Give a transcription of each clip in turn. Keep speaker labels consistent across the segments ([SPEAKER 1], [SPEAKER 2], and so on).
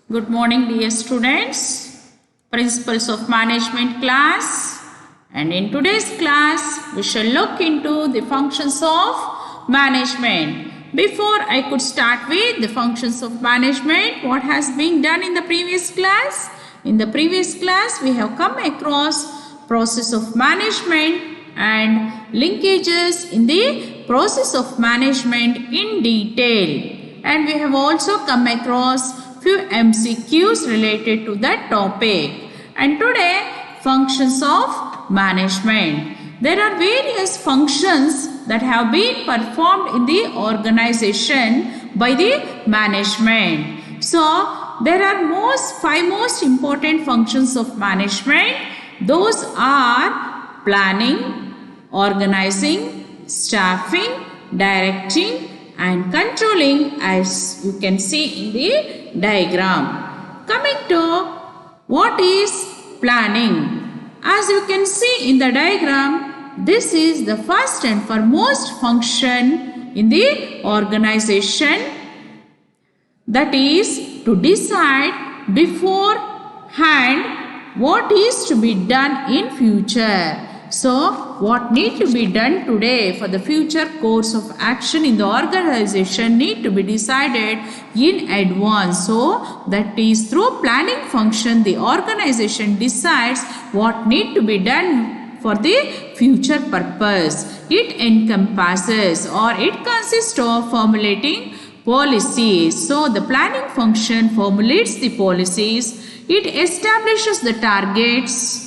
[SPEAKER 1] Good morning, dear students. Principles of Management class. And in today's class, we shall look into the functions of management. Before I could start with the functions of management, what has been done in the previous class? In the previous class, we have come across process of management and linkages in the process of management in detail. And we have also come across few MCQs related to that topic. And today, functions of management. There are various functions that have been performed in the organization by the management. So, there are five most important functions of management. Those are planning, organizing, staffing, directing, and controlling, as you can see in the diagram. Coming to what is planning. As you can see in the diagram, this is the first and foremost function in the organization, that is to decide beforehand what is to be done in future. So, what need to be done today for the future course of action in the organization need to be decided in advance. So, that is through planning function the organization decides what need to be done for the future purpose. It encompasses or it consists of formulating policies. So, the planning function formulates the policies. It establishes the targets.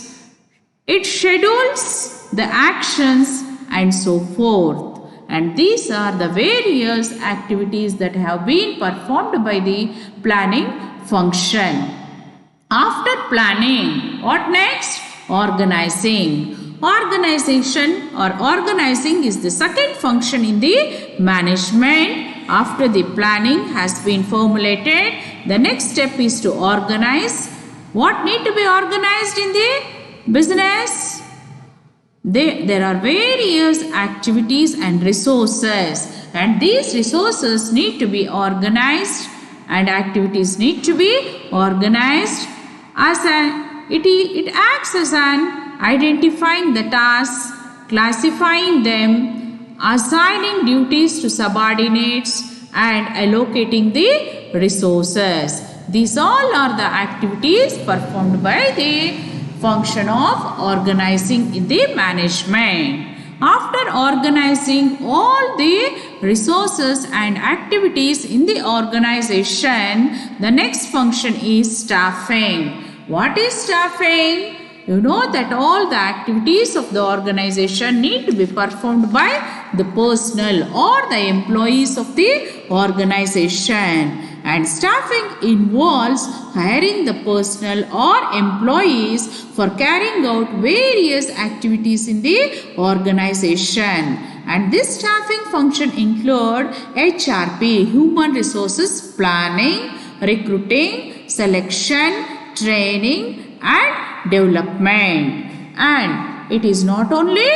[SPEAKER 1] It schedules the actions and so forth. And these are the various activities that have been performed by the planning function. After planning, what next? Organizing. Organization or organizing is the second function in the management. After the planning has been formulated, the next step is to organize. What need to be organized in the business? There are various activities and resources, and these resources need to be organized and activities need to be organized as it acts as an identifying the tasks, classifying them, assigning duties to subordinates and allocating the resources. These all are the activities performed by the function of organizing in the management. After organizing all the resources and activities in the organization, the next function is staffing. What is staffing? You know that all the activities of the organization need to be performed by the personnel or the employees of the organization. And staffing involves hiring the personnel or employees for carrying out various activities in the organization. And this staffing function include HRP, Human Resources Planning, Recruiting, Selection, Training and Development. And it is not only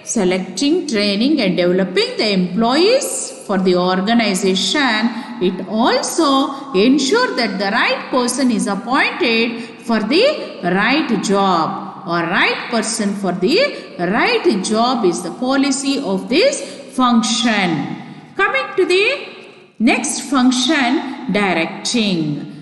[SPEAKER 1] selecting, training and developing the employees for the organization, it also ensures that the right person is appointed for the right job, or right person for the right job is the policy of this function. Coming to the next function, directing.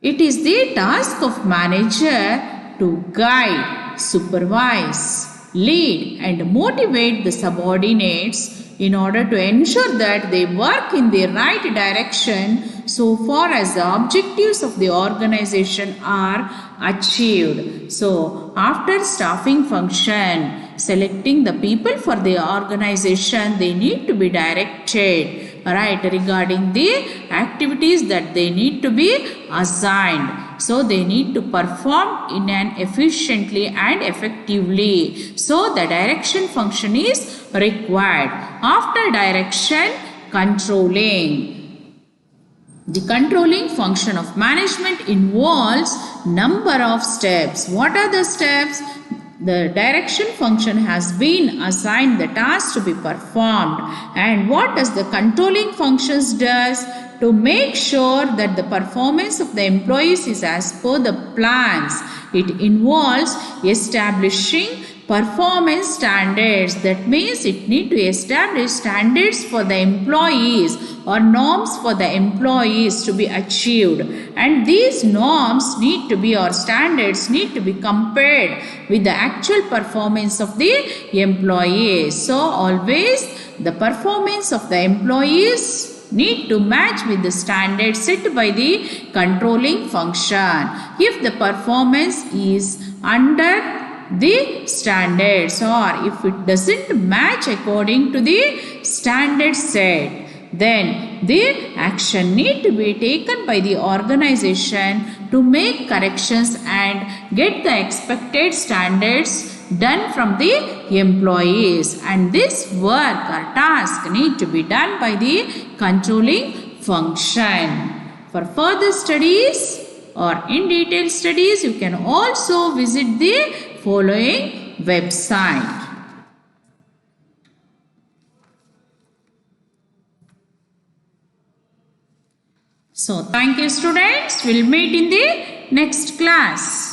[SPEAKER 1] It is the task of manager to guide, supervise, lead and motivate the subordinates in order to ensure that they work in the right direction so far as the objectives of the organization are achieved. So, after staffing function, selecting the people for the organization, they need to be directed, right, regarding the activities that they need to be assigned. So, they need to perform in an efficiently and effectively. So, the direction function is required. After direction, controlling. The controlling function of management involves number of steps. What are the steps? the direction function has been assigned the task to be performed. And what does the controlling functions does? To make sure that the performance of the employees is as per the plans. It involves establishing performance standards. That means it need to establish standards for the employees or norms for the employees to be achieved, and these norms need to be or standards need to be compared with the actual performance of the employees. So always the performance of the employees need to match with the standard set by the controlling function. If the performance is under the standards or if it doesn't match according to the standard set, then the action need to be taken by the organization to make corrections and get the expected standards done from the employees, and this work or task need to be done by the controlling function. For further studies or in detail studies, you can also visit the following website. So thank you students. We'll meet in the next class.